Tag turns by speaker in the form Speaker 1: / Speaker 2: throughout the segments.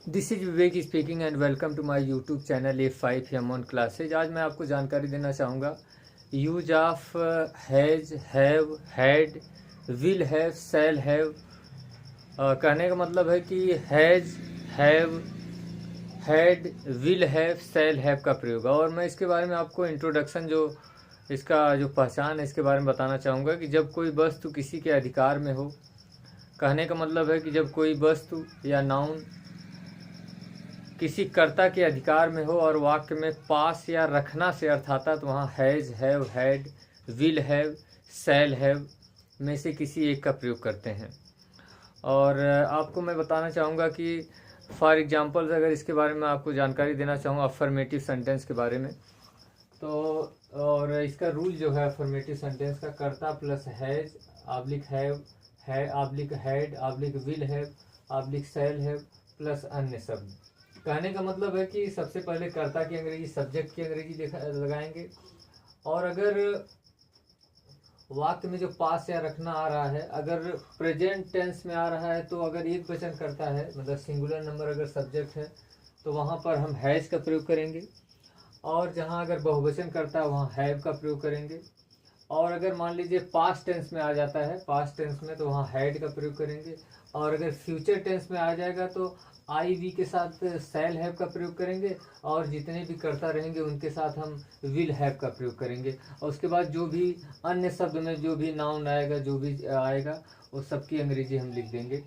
Speaker 1: This is Vivek speaking and welcome to my YouTube channel A5 on classes. आज मैं आपको जानकारी देना चाहूँगा use of has, have, had, will have, shall have. कहने का मतलब है कि has, have, had, will have, shall have का प्रयोग। और मैं इसके बारे में आपको इंट्रोडक्शन जो इसका जो पहचान है इसके बारे में बताना चाहूँगा कि जब कोई वस्तु किसी के अधिकार में हो, कहने का मतलब है कि जब कोई वस्तु या नाउन किसी कर्ता के अधिकार में हो और वाक्य में पास या रखना से अर्थ आता तो वहाँ has, have, had, will have, shall have में से किसी एक का प्रयोग करते हैं। और आपको मैं बताना चाहूँगा कि फॉर एग्जांपल्स अगर इसके बारे में आपको जानकारी देना चाहूँ अफर्मेटिव सेंटेंस के बारे में, तो और इसका रूल जो है अफर्मेटिव सेंटेंस का, कर्ता प्लस हैज ऑब्लिक हैव, है oblique had oblique will have oblique shall have plus अन्य शब्द। कहने का मतलब है कि सबसे पहले कर्ता की अंग्रेजी, सब्जेक्ट की अंग्रेजी लगाएंगे, और अगर वाक्य में जो पास या रखना आ रहा है अगर प्रेजेंट टेंस में आ रहा है तो अगर एक वचन करता है मतलब सिंगुलर नंबर अगर सब्जेक्ट है तो वहाँ पर हम हैज का प्रयोग करेंगे, और जहाँ अगर बहुवचन करता है वहाँ हैव का प्रयोग करेंगे। और अगर मान लीजिए पास्ट टेंस में आ जाता है, पास्ट टेंस में, तो वहाँ हैड का प्रयोग करेंगे। और अगर फ्यूचर टेंस में आ जाएगा तो आई वी के साथ शैल हैव का प्रयोग करेंगे, और जितने भी कर्ता रहेंगे उनके साथ हम विल हैव का प्रयोग करेंगे। और उसके बाद जो भी अन्य शब्द में जो भी नाउन आएगा, जो भी आएगा, वो सबकी अंग्रेजी हम लिख देंगे।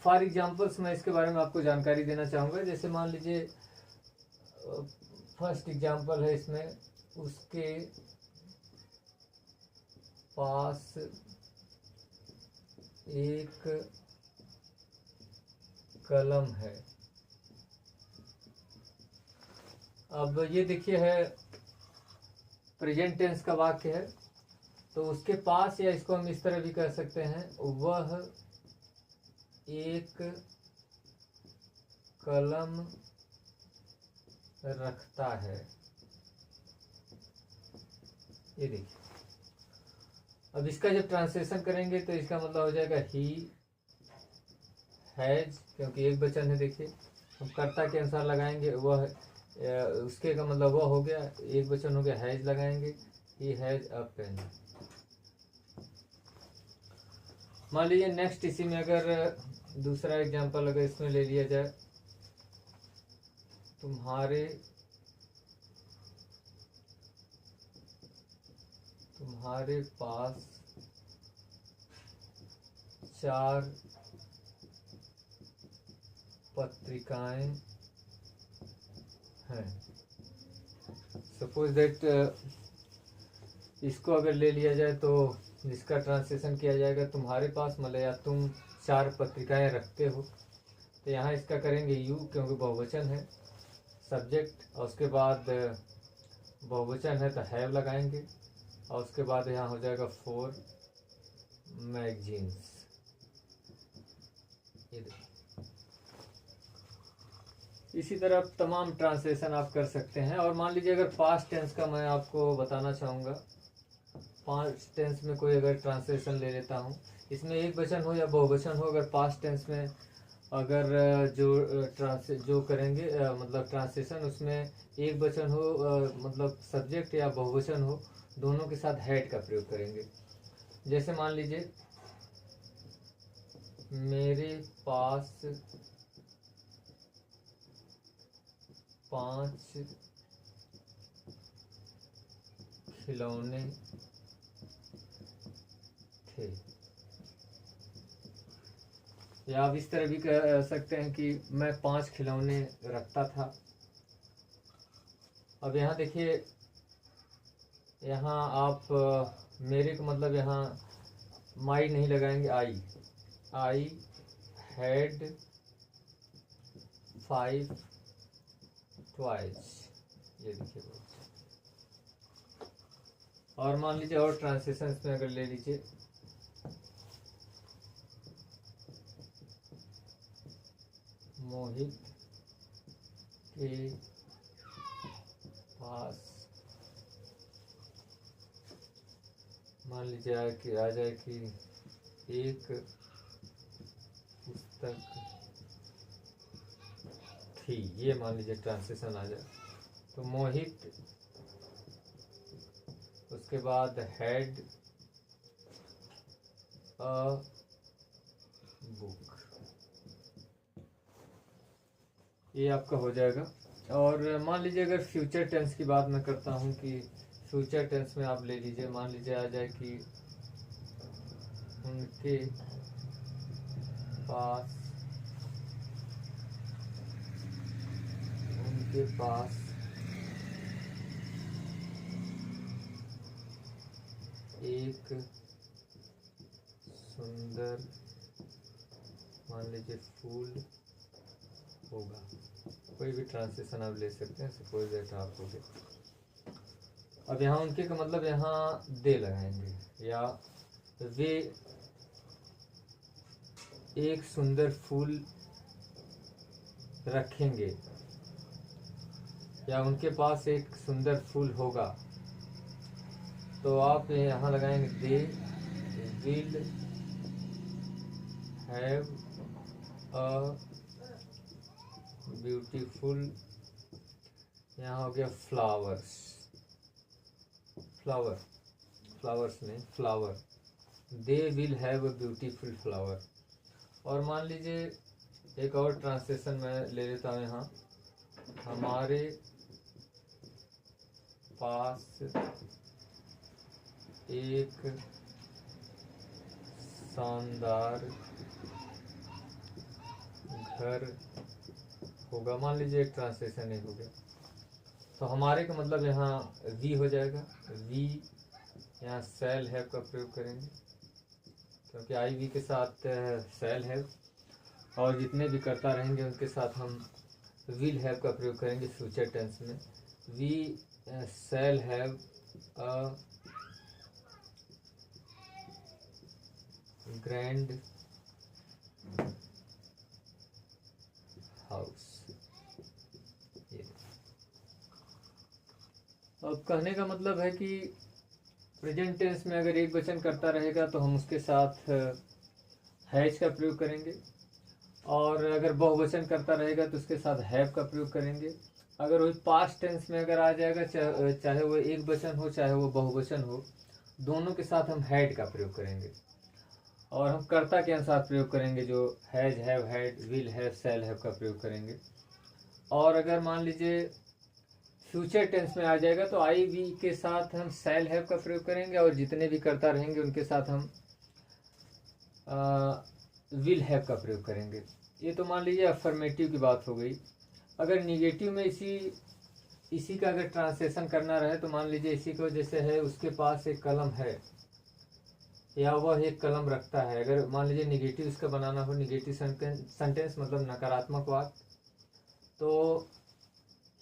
Speaker 1: फॉर एग्जाम्पल्स मैं इसके बारे में आपको जानकारी देना चाहूँगा। जैसे मान लीजिए फर्स्ट एग्जाम्पल है इसमें, उसके पास एक कलम है। अब ये देखिए है प्रेजेंट टेंस का वाक्य है, तो उसके पास, या इसको हम इस तरह भी कह सकते हैं, वह एक कलम रखता है। ये देखिए, अब इसका जब ट्रांसलेशन करेंगे तो इसका मतलब हो जाएगा ही हैज, क्योंकि एक वचन है। देखिए हम कर्ता के अनुसार लगाएंगे, वह उसके का मतलब वह हो गया, एक वचन हो गया, हैज लगाएंगे, ही हैज अ पेन। मान लीजिए नेक्स्ट इसी में अगर दूसरा एग्जांपल अगर इसमें ले लिया जाए, तुम्हारे पास 4 पत्रिकाएं हैं। सपोज दैट इसको अगर ले लिया जाए तो जिसका ट्रांसलेशन किया जाएगा तुम्हारे पास मतलब या तुम 4 पत्रिकाएं रखते हो, तो यहाँ इसका करेंगे यू, क्योंकि बहुवचन है, सब्जेक्ट, और उसके बाद बहुवचन है तो हैव लगाएंगे, और उसके बाद यहाँ हो जाएगा 4 मैगजीन्स। इसी तरह तमाम ट्रांसलेशन आप कर सकते हैं। और मान लीजिए अगर पास्ट टेंस का मैं आपको बताना चाहूँगा, पास्ट टेंस में कोई अगर ट्रांसलेशन ले लेता हूँ, इसमें एक वचन हो या बहुवचन हो, अगर पास्ट टेंस में अगर जो करेंगे मतलब ट्रांसलेशन, उसमें एक वचन हो मतलब सब्जेक्ट या बहुवचन हो, दोनों के साथ हैड का प्रयोग करेंगे। जैसे मान लीजिए मेरे पास 5 खिलौने थे, या आप इस तरह भी कह सकते हैं कि मैं 5 खिलौने रखता था। अब यहाँ देखिए, यहाँ आप मेरे को मतलब यहाँ माई नहीं लगाएंगे, आई हैड 5 टॉयज। ये देखिए, और मान लीजिए और ट्रांसलेशन में अगर ले लीजिए, मोहित के पास, मान लीजिए आ जाए कि एक पुस्तक थी, ये मान लीजिए ट्रांसलेशन आ जाए। तो मोहित, उसके बाद हैड अ बुक, ये आपका हो जाएगा। और मान लीजिए अगर फ्यूचर टेंस की बात मैं करता हूँ कि फ्यूचर टेंस में आप ले लीजिए, मान लीजिए आ जाए कि उनके पास एक सुंदर, मान लीजिए फूल होगा, कोई भी ट्रांसलेशन आप ले सकते हैं, सपोज दैट आप हो गए। अब यहाँ उनके का मतलब यहाँ दे लगाएंगे, या वे एक सुंदर फूल रखेंगे, या उनके पास एक सुंदर फूल होगा। तो आप यहाँ लगाएंगे they will have a beautiful, यहाँ हो गया फ्लावर्स, फ्लावर्स नहीं flower, they will have a beautiful flower. और मान लीजिए एक और ट्रांसलेशन मैं ले लेता हूँ यहाँ, हमारे पास एक शानदार घर होगा, मान लीजिए एक ट्रांसलेशन ही हो गया। तो हमारे का मतलब यहाँ वी हो जाएगा, वी यहाँ सेल हैव का प्रयोग करेंगे, क्योंकि आई वी के साथ सेल हैव, और जितने भी करता रहेंगे उनके साथ हम विल हैव का प्रयोग करेंगे फ्यूचर टेंस में। We shall have a grand house. अब कहने का मतलब है कि प्रेजेंट टेंस में अगर एक वचन करता रहेगा तो हम उसके साथ हैज का प्रयोग करेंगे, और अगर बहुवचन करता रहेगा तो उसके साथ हैव का प्रयोग करेंगे। अगर वही पास्ट टेंस में अगर आ जाएगा, चाहे वो एक वचन हो चाहे वो बहुवचन हो, दोनों के साथ हम हैड का प्रयोग करेंगे, और हम कर्ता के अनुसार प्रयोग करेंगे, जो has, have, had, will have, shall have का प्रयोग करेंगे। और अगर मान लीजिए फ्यूचर टेंस में आ जाएगा तो आई वी के साथ हम शैल हैव का प्रयोग करेंगे, और जितने भी करता रहेंगे उनके साथ हम विल हैव का प्रयोग करेंगे। ये तो मान लीजिए अफर्मेटिव की बात हो गई। अगर निगेटिव में इसी का अगर ट्रांसलेशन करना रहे तो मान लीजिए इसी को जैसे है, उसके पास एक कलम है, या वह एक कलम रखता है। अगर मान लीजिए निगेटिव इसका बनाना हो, निगेटिव सेंटेंस मतलब नकारात्मक वाक्य, तो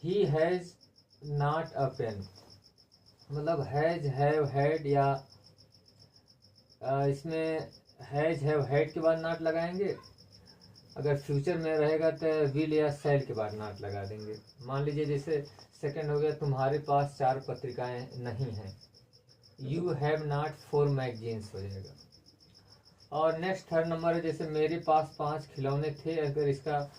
Speaker 1: he has not a pen, मतलब हैज, हैव, हैड, या इसमें हैज, हैव, हैड के बाद नॉट लगाएंगे। अगर फ्यूचर में रहेगा तो विल या शैल के बाद नॉट लगा देंगे। मान लीजिए जैसे सेकंड हो गया, तुम्हारे पास 4 पत्रिकाएं नहीं हैं, यू हैव नॉट 4 मैगजीन्स हो जाएगा। और नेक्स्ट थर्ड नंबर है, जैसे मेरे पास 5 खिलौने थे। अगर इसका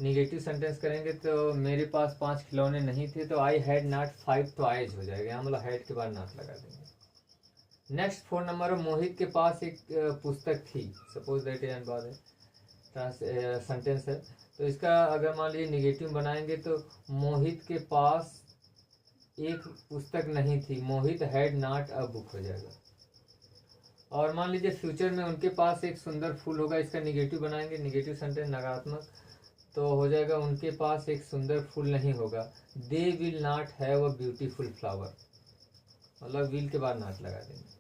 Speaker 1: निगेटिव सेंटेंस करेंगे तो मेरे पास 5 खिलौने नहीं थे, तो आई हैड नॉट 5 टॉयज हो जाएगा, यहाँ मतलब हैड के बाद नॉट लगा देंगे। नेक्स्ट 4 नंबर है, मोहित के पास एक पुस्तक थी, सपोज दैट एन बात है, सेंटेंस है। तो इसका अगर मान लीजिए निगेटिव बनाएंगे तो मोहित के पास एक पुस्तक नहीं थी, मोहित हैड नॉट अ बुक हो जाएगा। और मान लीजिए फ्यूचर में उनके पास एक सुंदर फूल होगा, इसका निगेटिव बनाएंगे, निगेटिव सेंटेंस नकारात्मक, तो हो जाएगा उनके पास एक सुंदर फूल नहीं होगा, they will not have a beautiful flower, मतलब विल के बाद नॉट लगा देंगे।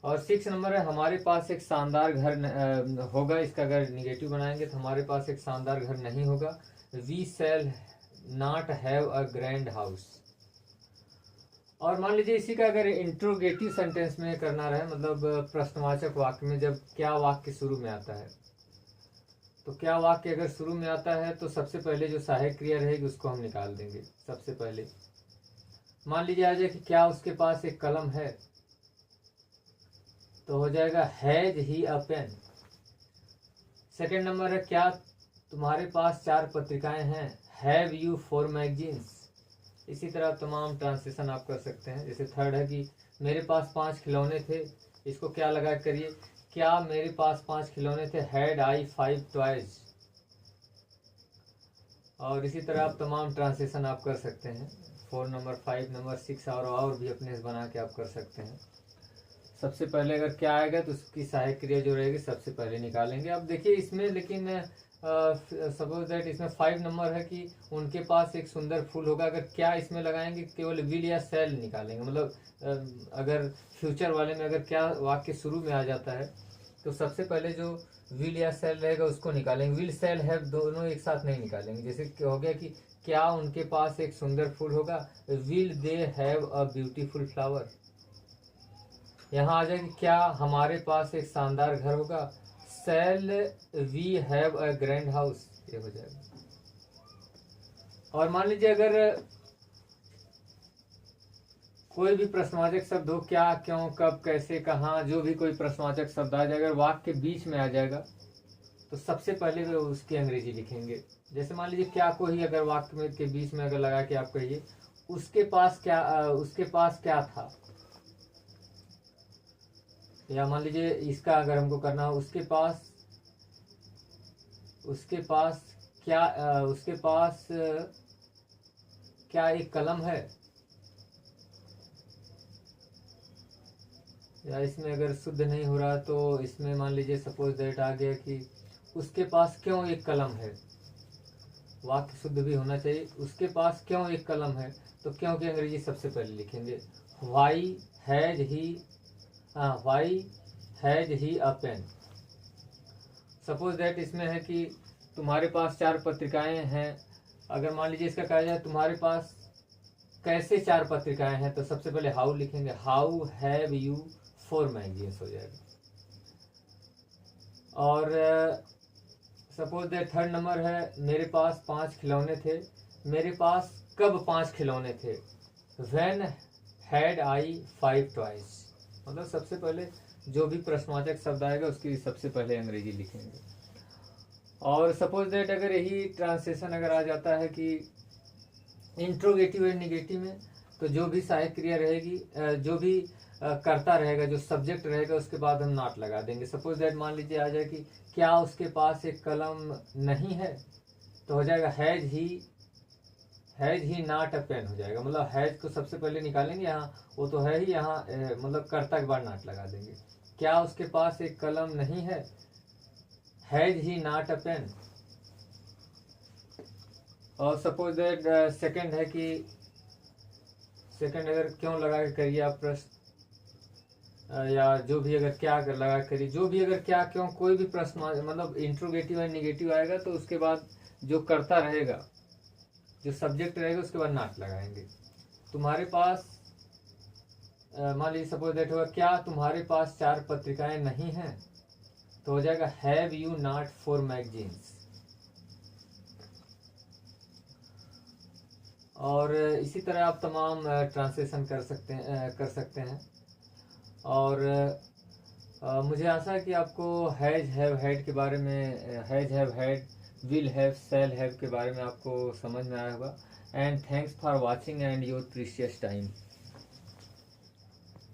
Speaker 1: और 6 नंबर है, हमारे पास एक शानदार घर होगा। इसका अगर निगेटिव बनाएंगे तो हमारे पास एक शानदार घर नहीं होगा, we shall not have a grand house. और मान लीजिए इसी का अगर इंट्रोगेटिव सेंटेंस में करना रहे, मतलब प्रश्नवाचक वाक्य में जब क्या वाक्य शुरू में आता है, तो क्या वाक्य अगर शुरू में आता है तो सबसे पहले जो सहायक क्रिया रहेगी उसको हम निकाल देंगे। सबसे पहले मान लीजिए आ जाए कि क्या उसके पास एक कलम है, तो हो जाएगा has he a pen. Second number है, क्या तुम्हारे पास 4 पत्रिकाएं हैं। Have you 4 magazines. इसी तरह तमाम ट्रांसलेशन आप कर सकते हैं। जैसे थर्ड है कि मेरे पास 5 खिलौने थे, इसको क्या लगा करिए, क्या मेरे पास 5 खिलौने थे। Had I 5 toys. और इसी तरह आप तमाम ट्रांसलेशन आप कर सकते हैं। 4 नंबर 5 नंबर 6 और भी अपने से बना के आप कर सकते हैं। सबसे पहले अगर क्या आएगा तो उसकी सहायक क्रिया जो रहेगी सबसे पहले निकालेंगे। अब देखिए इसमें, लेकिन सपोज दैट इसमें 5 नंबर है कि उनके पास एक सुंदर फूल होगा। अगर क्या इसमें लगाएंगे, केवल विल या सेल निकालेंगे। मतलब अगर फ्यूचर वाले में अगर क्या वाक्य शुरू में आ जाता है तो सबसे पहले जो विल या सेल रहेगा उसको निकालेंगे। विल सेल हैव दोनों एक साथ नहीं निकालेंगे। जैसे हो गया कि क्या उनके पास एक सुंदर फूल होगा, will they have a beautiful flower. यहाँ आ जाएगी क्या हमारे पास एक शानदार घर होगा, shall we have a grand house. ये हो जाएगा। और मान लीजिए अगर कोई भी प्रश्नवाचक शब्द हो, क्या, क्यों, कब, कैसे, कहाँ, जो भी कोई प्रश्नवाचक शब्द आ जाएगा, वाक्य के बीच में आ जाएगा तो सबसे पहले वे उसकी अंग्रेजी लिखेंगे। जैसे मान लीजिए क्या को ही अगर वाक्य में के बीच में अगर लगा के आप कहिए उसके पास क्या था, या मान लीजिए इसका अगर हमको करना हो उसके पास क्या एक कलम है, या इसमें अगर शुद्ध नहीं हो रहा तो इसमें मान लीजिए सपोज दैट आ गया कि उसके पास क्यों एक कलम है। वाक्य शुद्ध भी होना चाहिए। उसके पास क्यों एक कलम है, तो क्यों की अंग्रेजी सबसे पहले लिखेंगे। Why has he a pen. Suppose that इसमें है कि तुम्हारे पास 4 पत्रिकाएं हैं। अगर मान लीजिए इसका कहा जाए तुम्हारे पास कैसे 4 पत्रिकाएं हैं, तो सबसे पहले हाउ लिखेंगे। हाउ हैव यू 4 मैगजीन्स हो जाएगा। और सपोज दैट थर्ड नंबर है मेरे पास 5 खिलौने थे। मेरे पास कब 5 खिलौने थे, व्हेन हैड आई 5 टॉयज। मतलब सबसे पहले जो भी प्रश्नवाचक शब्द आएगा उसकी सबसे पहले अंग्रेजी लिखेंगे। और सपोज दैट अगर यही ट्रांसलेशन अगर आ जाता है कि इंट्रोगेटिव एंड निगेटिव में, तो जो भी सहायक क्रिया रहेगी, जो भी करता रहेगा, जो सब्जेक्ट रहेगा, उसके बाद हम नॉट लगा देंगे। सपोज दैट मान लीजिए आ जाए कि क्या उसके पास एक कलम नहीं है, तो हो जाएगा has he not a pen हो जाएगा। मतलब हैज को सबसे पहले निकालेंगे, यहाँ वो तो है ही, यहाँ मतलब कर्ता के बाद नॉट लगा देंगे। क्या उसके पास एक कलम नहीं है, has he not a pen. और सपोज दैट सेकंड है कि सेकंड अगर क्यों लगा के करिए आप प्रश्न, या जो भी अगर क्या अगर लगा करिए, जो भी अगर क्या क्यों कोई भी प्रश्न मतलब इंट्रोगेटिव एंड निगेटिव आएगा तो उसके बाद जो कर्ता रहेगा, जो सब्जेक्ट रहेगा, उसके बाद नॉट लगाएंगे। तुम्हारे पास मान लीजिए सपोज दैट होगा क्या तुम्हारे पास 4 पत्रिकाएं नहीं हैं, तो हो जाएगा हैव यू नॉट 4 मैगजीन्स। और इसी तरह आप तमाम ट्रांसलेशन कर सकते हैं। और मुझे आशा है कि आपको हैज हैव हैड के बारे में, has have had, will have, shall have के बारे में आपको समझ में आया होगा। And thanks for watching and your precious time.